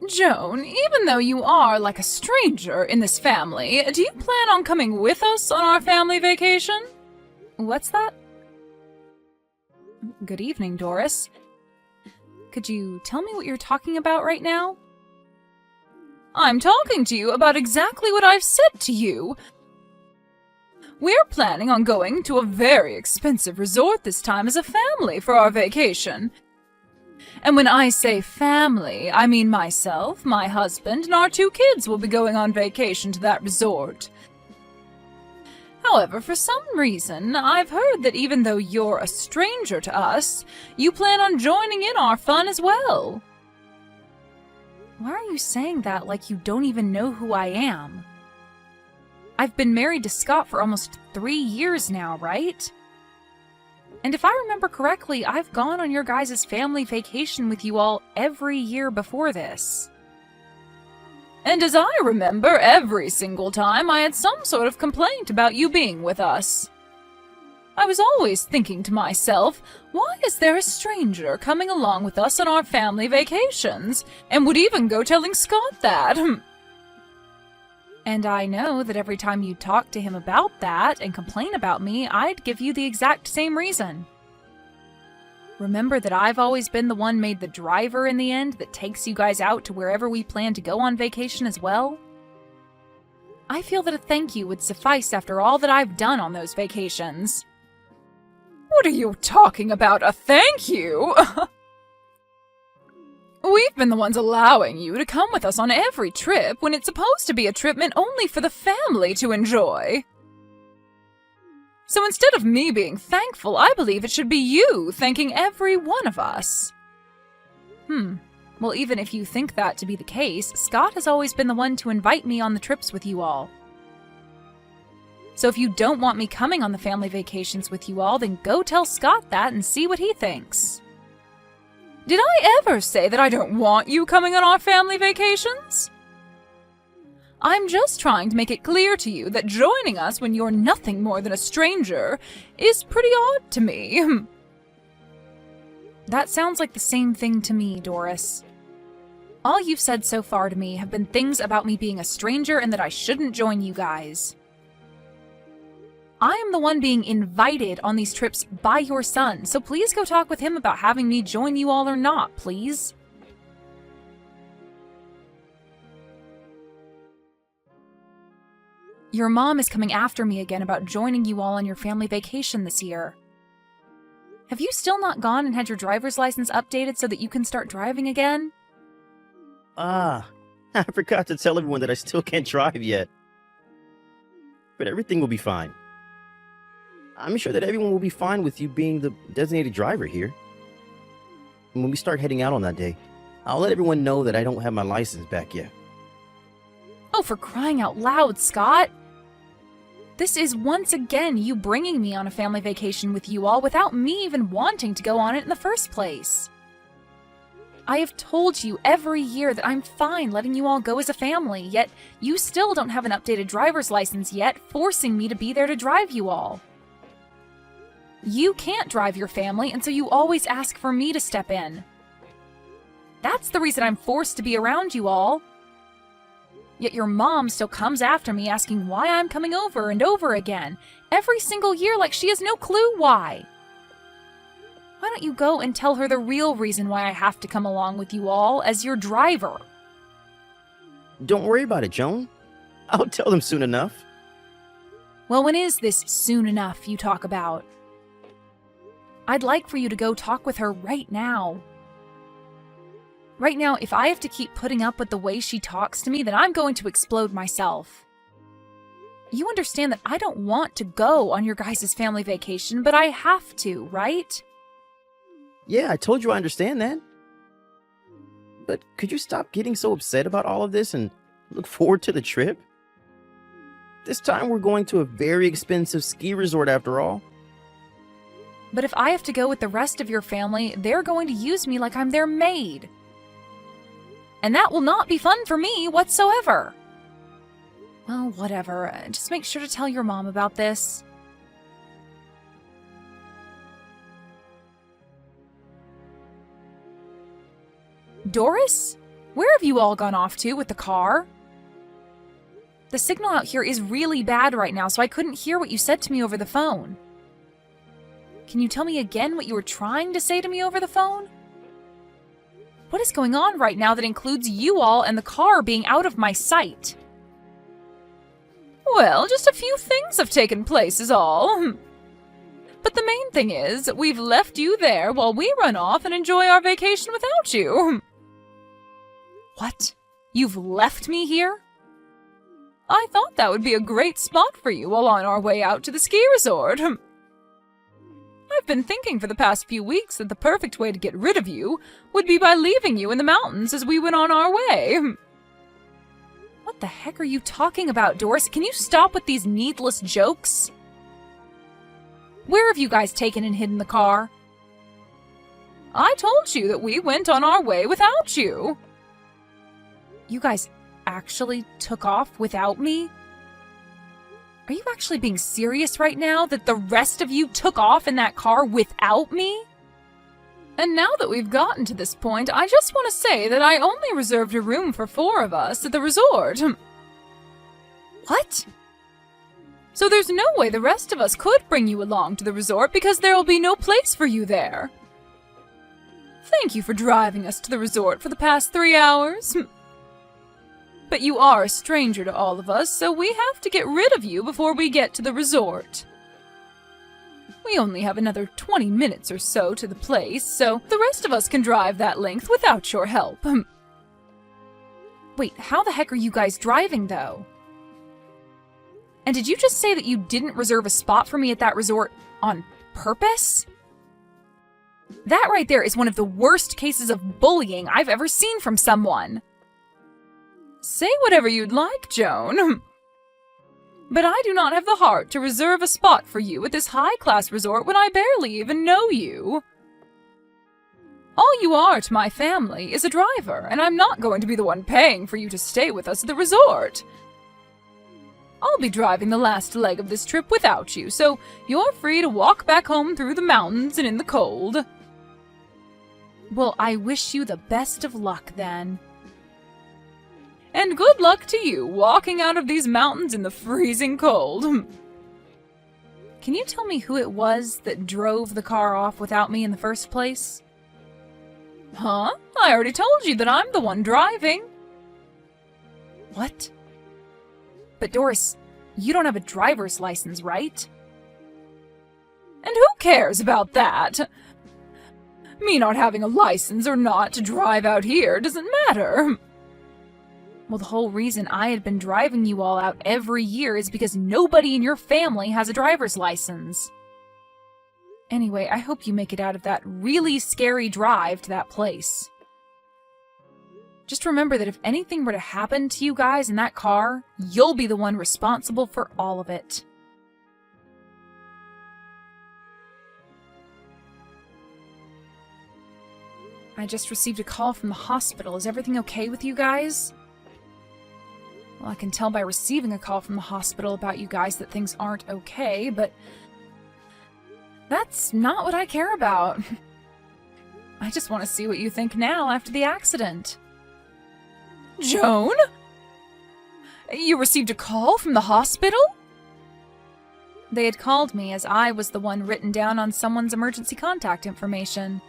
Joan, even though you are like a stranger in this family, do you plan on coming with us on our family vacation? What's that? Good evening, Doris. Could you tell me what you're talking about right now? I'm talking to you about exactly what I've said to you. We're planning on going to a very expensive resort this time as a family for our vacation. And when I say family, I mean myself, my husband, and our 2 kids will be going on vacation to that resort. However, for some reason, I've heard that even though you're a stranger to us, you plan on joining in our fun as well. Why are you saying that like you don't even know who I am? I've been married to Scott for almost 3 years now, right? And if I remember correctly, I've gone on your guys' family vacation with you all every year before this. And as I remember, every single time I had some sort of complaint about you being with us. I was always thinking to myself, why is there a stranger coming along with us on our family vacations? And would even go telling Scott that. And I know that every time you talk to him about that and complain about me, I'd give you the exact same reason. Remember that I've always been the one made the driver in the end that takes you guys out to wherever we plan to go on vacation as well? I feel that a thank you would suffice after all that I've done on those vacations. What are you talking about, a thank you? We've been the ones allowing you to come with us on every trip when it's supposed to be a trip meant only for the family to enjoy. So instead of me being thankful, I believe it should be you thanking every one of us. Well, even if you think that to be the case, Scott has always been the one to invite me on the trips with you all. So if you don't want me coming on the family vacations with you all, then go tell Scott that and see what he thinks. Did I ever say that I don't want you coming on our family vacations? I'm just trying to make it clear to you that joining us when you're nothing more than a stranger is pretty odd to me. That sounds like the same thing to me, Doris. All you've said so far to me have been things about me being a stranger and that I shouldn't join you guys. I am the one being invited on these trips by your son, so please go talk with him about having me join you all or not, please. Your mom is coming after me again about joining you all on your family vacation this year. Have you still not gone and had your driver's license updated so that you can start driving again? I forgot to tell everyone that I still can't drive yet. But everything will be fine. I'm sure that everyone will be fine with you being the designated driver here. And when we start heading out on that day, I'll let everyone know that I don't have my license back yet. Oh, for crying out loud, Scott! This is once again you bringing me on a family vacation with you all without me even wanting to go on it in the first place. I have told you every year that I'm fine letting you all go as a family, yet you still don't have an updated driver's license yet, forcing me to be there to drive you all. You can't drive your family, and so you always ask for me to step in. That's the reason I'm forced to be around you all. Yet your mom still comes after me asking why I'm coming over and over again, every single year like she has no clue why. Why don't you go and tell her the real reason why I have to come along with you all as your driver? Don't worry about it, Joan. I'll tell them soon enough. Well, when is this soon enough you talk about? I'd like for you to go talk with her right now. Right now, if I have to keep putting up with the way she talks to me, then I'm going to explode myself. You understand that I don't want to go on your guys' family vacation, but I have to, right? Yeah, I told you I understand that. But could you stop getting so upset about all of this and look forward to the trip? This time we're going to a very expensive ski resort after all. But if I have to go with the rest of your family, they're going to use me like I'm their maid. And that will not be fun for me whatsoever. Well, whatever. Just make sure to tell your mom about this. Doris? Where have you all gone off to with the car? The signal out here is really bad right now, so I couldn't hear what you said to me over the phone. Can you tell me again what you were trying to say to me over the phone? What is going on right now that includes you all and the car being out of my sight? Well, just a few things have taken place is all. But the main thing is, we've left you there while we run off and enjoy our vacation without you. What? You've left me here? I thought that would be a great spot for you while on our way out to the ski resort. I've been thinking for the past few weeks that the perfect way to get rid of you would be by leaving you in the mountains as we went on our way. What the heck are you talking about, Doris? Can you stop with these needless jokes? Where have you guys taken and hidden the car? I told you that we went on our way without you. You guys actually took off without me? Are you actually being serious right now that the rest of you took off in that car without me? And now that we've gotten to this point, I just want to say that I only reserved a room for 4 of us at the resort. What? So there's no way the rest of us could bring you along to the resort because there will be no place for you there. Thank you for driving us to the resort for the past 3 hours. But you are a stranger to all of us, so we have to get rid of you before we get to the resort. We only have another 20 minutes or so to the place, so the rest of us can drive that length without your help. Wait, how the heck are you guys driving, though? And did you just say that you didn't reserve a spot for me at that resort on purpose? That right there is one of the worst cases of bullying I've ever seen from someone. Say whatever you'd like, Joan. But I do not have the heart to reserve a spot for you at this high-class resort when I barely even know you. All you are to my family is a driver, and I'm not going to be the one paying for you to stay with us at the resort. I'll be driving the last leg of this trip without you, so you're free to walk back home through the mountains and in the cold. Well, I wish you the best of luck, then. And good luck to you, walking out of these mountains in the freezing cold. Can you tell me who it was that drove the car off without me in the first place? Huh? I already told you that I'm the one driving. What? But Doris, you don't have a driver's license, right? And who cares about that? Me not having a license or not to drive out here doesn't matter. Well, the whole reason I had been driving you all out every year is because nobody in your family has a driver's license. Anyway, I hope you make it out of that really scary drive to that place. Just remember that if anything were to happen to you guys in that car, you'll be the one responsible for all of it. I just received a call from the hospital. Is everything okay with you guys? Well, I can tell by receiving a call from the hospital about you guys that things aren't okay, but that's not what I care about. I just want to see what you think now after the accident. Joan? You received a call from the hospital? They had called me as I was the one written down on someone's emergency contact information.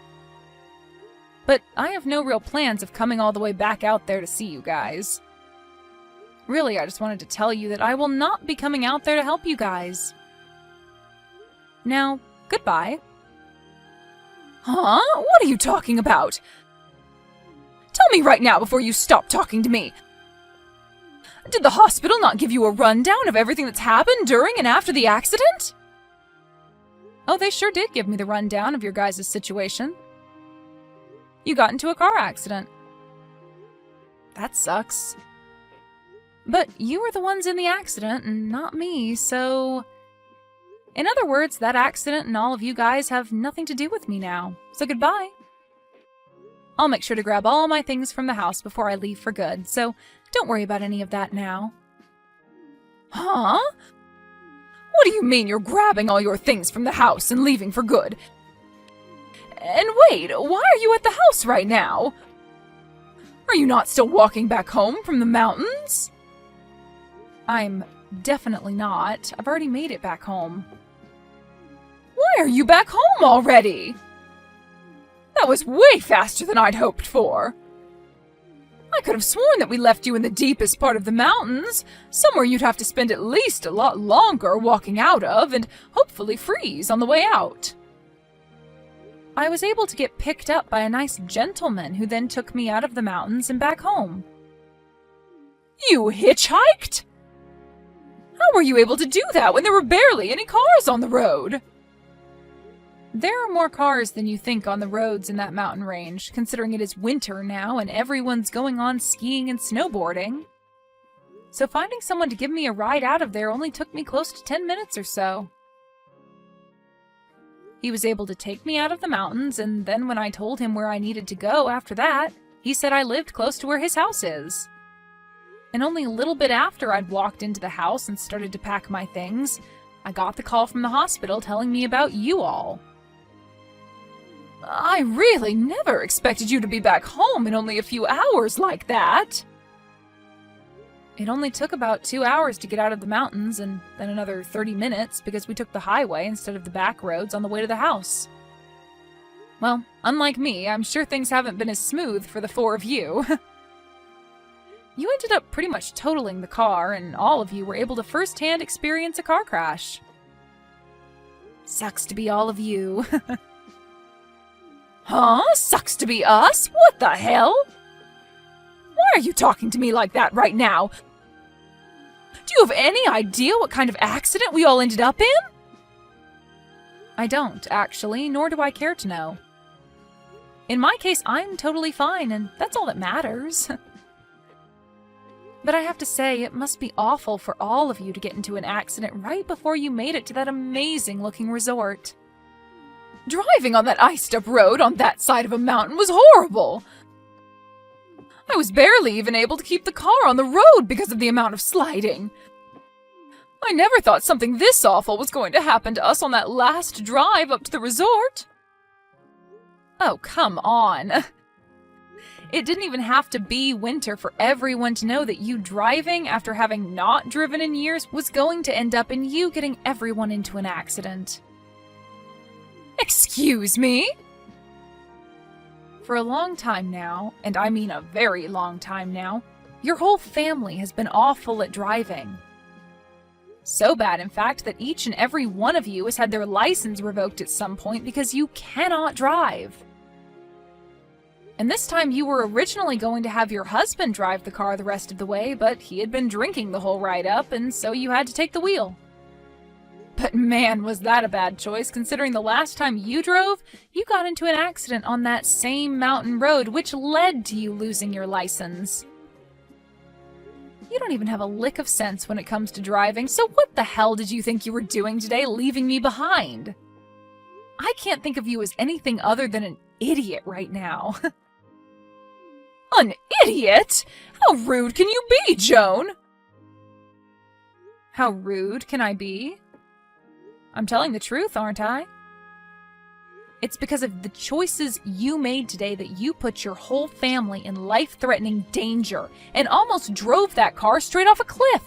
But I have no real plans of coming all the way back out there to see you guys. Really, I just wanted to tell you that I will not be coming out there to help you guys. Now, goodbye. Huh? What are you talking about? Tell me right now before you stop talking to me. Did the hospital not give you a rundown of everything that's happened during and after the accident? Oh, they sure did give me the rundown of your guys' situation. You got into a car accident. That sucks. But you were the ones in the accident and not me, so... In other words, that accident and all of you guys have nothing to do with me now. So goodbye. I'll make sure to grab all my things from the house before I leave for good, so don't worry about any of that now. Huh? What do you mean you're grabbing all your things from the house and leaving for good? And wait, why are you at the house right now? Are you not still walking back home from the mountains? I'm definitely not. I've already made it back home. Why are you back home already? That was way faster than I'd hoped for. I could have sworn that we left you in the deepest part of the mountains, somewhere you'd have to spend at least a lot longer walking out of and hopefully freeze on the way out. I was able to get picked up by a nice gentleman who then took me out of the mountains and back home. You hitchhiked? How were you able to do that when there were barely any cars on the road? There are more cars than you think on the roads in that mountain range, considering it is winter now and everyone's going on skiing and snowboarding. So finding someone to give me a ride out of there only took me close to 10 minutes or so. He was able to take me out of the mountains, and then when I told him where I needed to go after that, he said I lived close to where his house is. And only a little bit after I'd walked into the house and started to pack my things, I got the call from the hospital telling me about you all. I really never expected you to be back home in only a few hours like that. It only took about 2 hours to get out of the mountains, and then another 30 minutes because we took the highway instead of the back roads on the way to the house. Well, unlike me, I'm sure things haven't been as smooth for the four of you. You ended up pretty much totaling the car, and all of you were able to first-hand experience a car crash. Sucks to be all of you. Huh? Sucks to be us? What the hell? Why are you talking to me like that right now? Do you have any idea what kind of accident we all ended up in? I don't, actually, nor do I care to know. In my case, I'm totally fine, and that's all that matters. But I have to say, it must be awful for all of you to get into an accident right before you made it to that amazing-looking resort. Driving on that iced-up road on that side of a mountain was horrible. I was barely even able to keep the car on the road because of the amount of sliding. I never thought something this awful was going to happen to us on that last drive up to the resort. Oh, come on. It didn't even have to be winter for everyone to know that you driving after having not driven in years was going to end up in you getting everyone into an accident. Excuse me? For a long time now, and I mean a very long time now, your whole family has been awful at driving. So bad, in fact, that each and every one of you has had their license revoked at some point because you cannot drive. And this time you were originally going to have your husband drive the car the rest of the way, but he had been drinking the whole ride up, and so you had to take the wheel. But man, was that a bad choice, considering the last time you drove, you got into an accident on that same mountain road, which led to you losing your license. You don't even have a lick of sense when it comes to driving, so what the hell did you think you were doing today, leaving me behind? I can't think of you as anything other than an idiot right now. An idiot? How rude can you be, Joan? How rude can I be? I'm telling the truth, aren't I? It's because of the choices you made today that you put your whole family in life-threatening danger and almost drove that car straight off a cliff.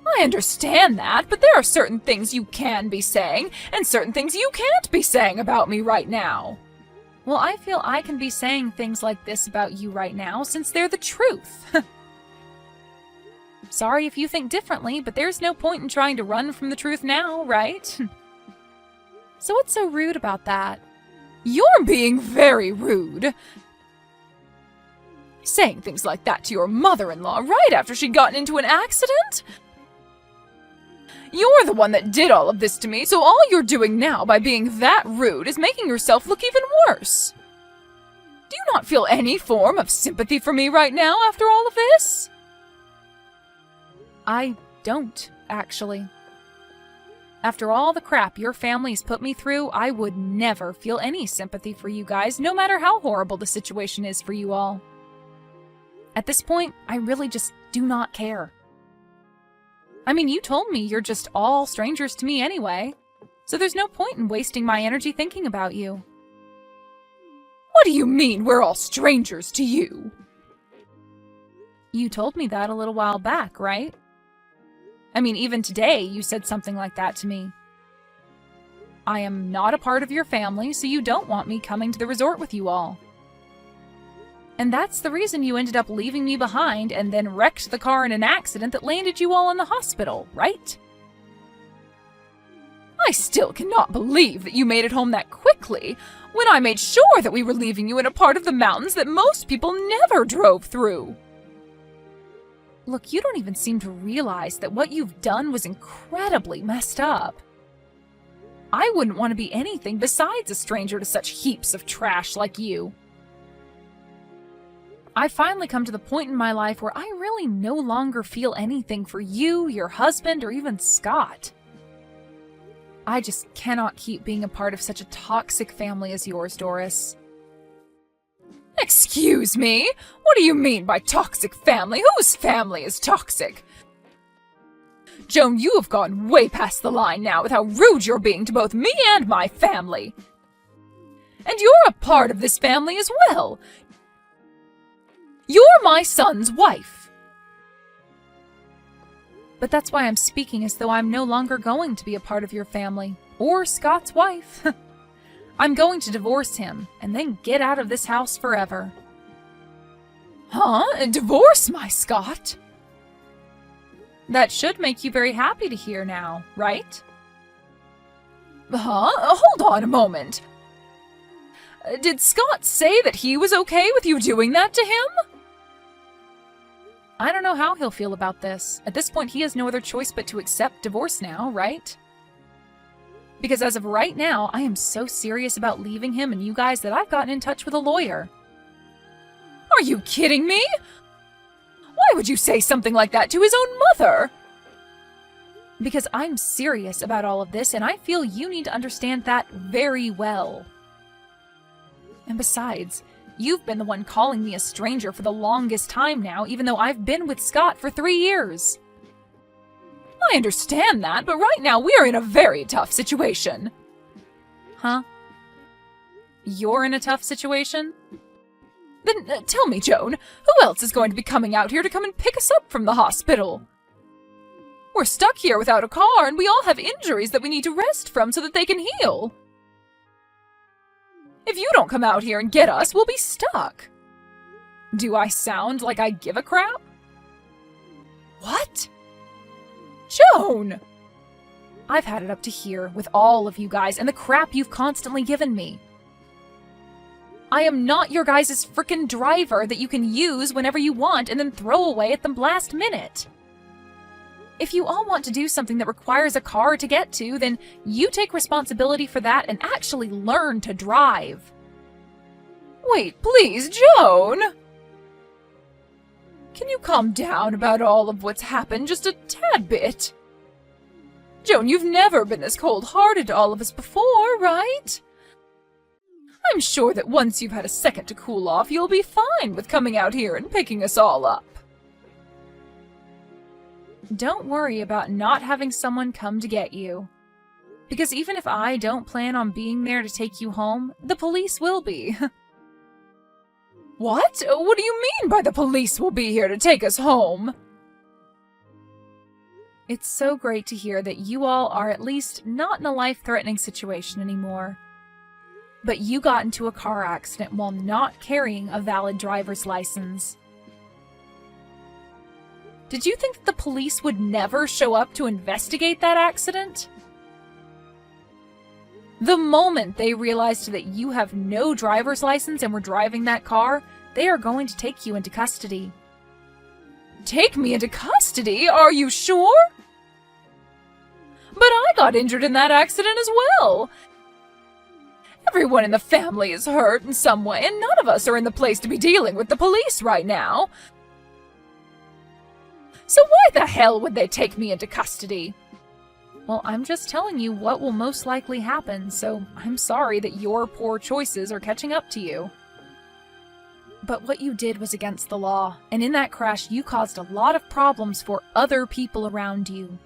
I understand that, but there are certain things you can be saying and certain things you can't be saying about me right now. Well, I feel I can be saying things like this about you right now since they're the truth. Sorry if you think differently, but there's no point in trying to run from the truth now, right? So what's so rude about that? You're being very rude. Saying things like that to your mother-in-law right after she'd gotten into an accident? You're the one that did all of this to me, so all you're doing now by being that rude is making yourself look even worse. Do you not feel any form of sympathy for me right now after all of this? I don't, actually. After all the crap your family's put me through, I would never feel any sympathy for you guys, no matter how horrible the situation is for you all. At this point, I really just do not care. I mean, you told me you're just all strangers to me anyway, so there's no point in wasting my energy thinking about you. What do you mean we're all strangers to you? You told me that a little while back, right? I mean, even today you said something like that to me. I am not a part of your family, so you don't want me coming to the resort with you all. And that's the reason you ended up leaving me behind and then wrecked the car in an accident that landed you all in the hospital, right? I still cannot believe that you made it home that quickly when I made sure that we were leaving you in a part of the mountains that most people never drove through. Look, you don't even seem to realize that what you've done was incredibly messed up. I wouldn't want to be anything besides a stranger to such heaps of trash like you. I finally come to the point in my life where I really no longer feel anything for you, your husband, or even Scott. I just cannot keep being a part of such a toxic family as yours, Doris. Excuse me? What do you mean by toxic family? Whose family is toxic? Joan, you have gone way past the line now with how rude you're being to both me and my family. And you're a part of this family as well. You're my son's wife. But that's why I'm speaking as though I'm no longer going to be a part of your family, or Scott's wife. I'm going to divorce him, and then get out of this house forever. Huh? Divorce my Scott? That should make you very happy to hear now, right? Huh? Hold on a moment. Did Scott say that he was okay with you doing that to him? I don't know how he'll feel about this. At this point, he has no other choice but to accept divorce now, right? Because as of right now, I am so serious about leaving him and you guys that I've gotten in touch with a lawyer. Are you kidding me? Why would you say something like that to his own mother? Because I'm serious about all of this, and I feel you need to understand that very well. And besides, you've been the one calling me a stranger for the longest time now, even though I've been with Scott for 3 years. I understand that, but right now we are in a very tough situation. Huh? You're in a tough situation? Then tell me, Joan, who else is going to be coming out here to come and pick us up from the hospital? We're stuck here without a car, and we all have injuries that we need to rest from so that they can heal. If you don't come out here and get us, we'll be stuck. Do I sound like I give a crap? What? Joan! I've had it up to here with all of you guys and the crap you've constantly given me. I am not your guys' frickin' driver that you can use whenever you want and then throw away at the last minute. If you all want to do something that requires a car to get to, then you take responsibility for that and actually learn to drive. Wait, please, Joan! Can you calm down about all of what's happened just a tad bit? Joan, you've never been this cold-hearted to all of us before, right? I'm sure that once you've had a second to cool off, you'll be fine with coming out here and picking us all up. Don't worry about not having someone come to get you. Because even if I don't plan on being there to take you home, the police will be. What? What do you mean by the police will be here to take us home? It's so great to hear that you all are at least not in a life-threatening situation anymore. But you got into a car accident while not carrying a valid driver's license. Did you think that the police would never show up to investigate that accident? The moment they realized that you have no driver's license and were driving that car, they are going to take you into custody. Take me into custody? Are you sure? But I got injured in that accident as well. Everyone in the family is hurt in some way, and none of us are in the place to be dealing with the police right now. So why the hell would they take me into custody? Well, I'm just telling you what will most likely happen, so I'm sorry that your poor choices are catching up to you. But what you did was against the law, and in that crash you caused a lot of problems for other people around you.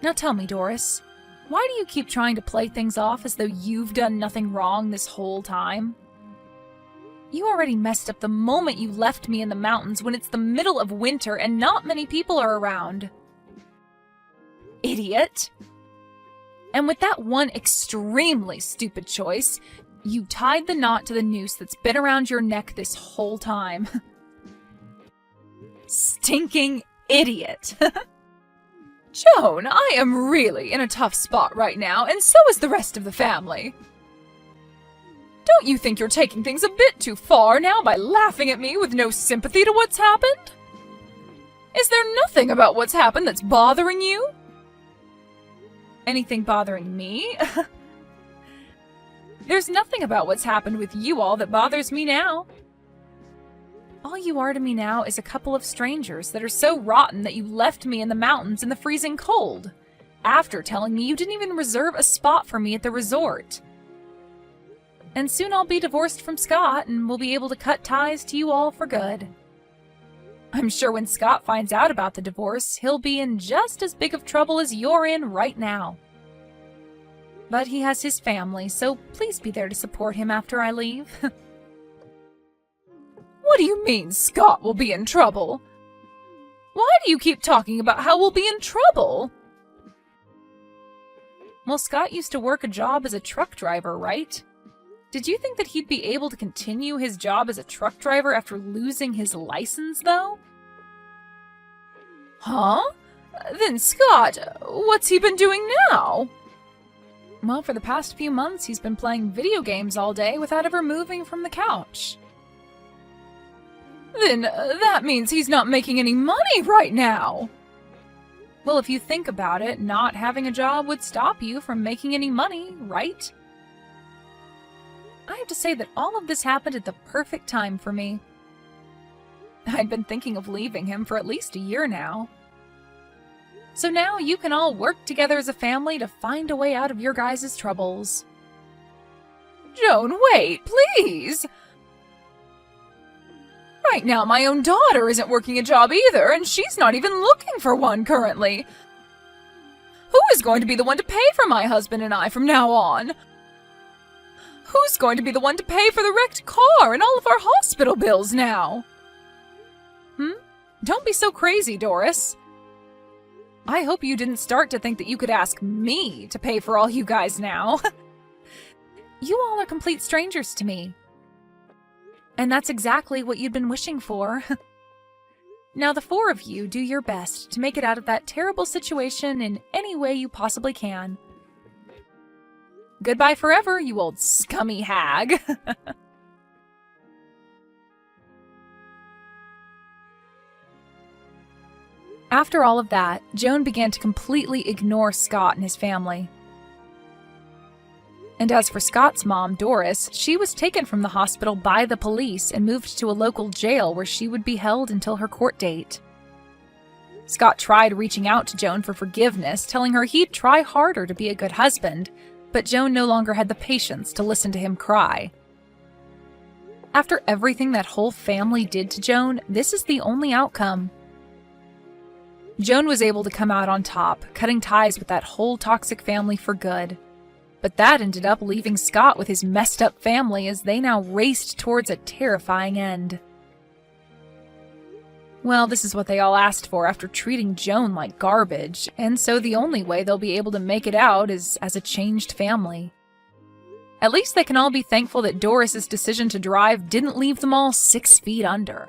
Now tell me, Doris, why do you keep trying to play things off as though you've done nothing wrong this whole time? You already messed up the moment you left me in the mountains when it's the middle of winter and not many people are around. Idiot. And with that one extremely stupid choice, you tied the knot to the noose that's been around your neck this whole time. Stinking idiot. Joan, I am really in a tough spot right now, and so is the rest of the family. Don't you think you're taking things a bit too far now by laughing at me with no sympathy to what's happened? Is there nothing about what's happened that's bothering you? Anything bothering me? There's nothing about what's happened with you all that bothers me now. All you are to me now is a couple of strangers that are so rotten that you left me in the mountains in the freezing cold, after telling me you didn't even reserve a spot for me at the resort. And soon I'll be divorced from Scott and we'll be able to cut ties to you all for good. I'm sure when Scott finds out about the divorce, he'll be in just as big of trouble as you're in right now. But he has his family, so please be there to support him after I leave. What do you mean Scott will be in trouble? Why do you keep talking about how we'll be in trouble? Well, Scott used to work a job as a truck driver, right? Did you think that he'd be able to continue his job as a truck driver after losing his license, though? Huh? Then Scott, what's he been doing now? Well, for the past few months, he's been playing video games all day without ever moving from the couch. Then that means he's not making any money right now. Well, if you think about it, not having a job would stop you from making any money, right? I have to say that all of this happened at the perfect time for me. I'd been thinking of leaving him for at least a year now. So now you can all work together as a family to find a way out of your guys' troubles. Joan, wait, please! Right now, my own daughter isn't working a job either, and she's not even looking for one currently. Who is going to be the one to pay for my husband and I from now on? Who's going to be the one to pay for the wrecked car and all of our hospital bills now? Don't be so crazy, Doris. I hope you didn't start to think that you could ask me to pay for all you guys now. You all are complete strangers to me. And that's exactly what you'd been wishing for. Now the four of you do your best to make it out of that terrible situation in any way you possibly can. Goodbye forever, you old scummy hag. After all of that, Joan began to completely ignore Scott and his family. And as for Scott's mom, Doris, she was taken from the hospital by the police and moved to a local jail where she would be held until her court date. Scott tried reaching out to Joan for forgiveness, telling her he'd try harder to be a good husband, but Joan no longer had the patience to listen to him cry. After everything that whole family did to Joan, this is the only outcome. Joan was able to come out on top, cutting ties with that whole toxic family for good. But that ended up leaving Scott with his messed up family as they now raced towards a terrifying end. Well, this is what they all asked for after treating Joan like garbage, and so the only way they'll be able to make it out is as a changed family. At least they can all be thankful that Doris's decision to drive didn't leave them all 6 feet under.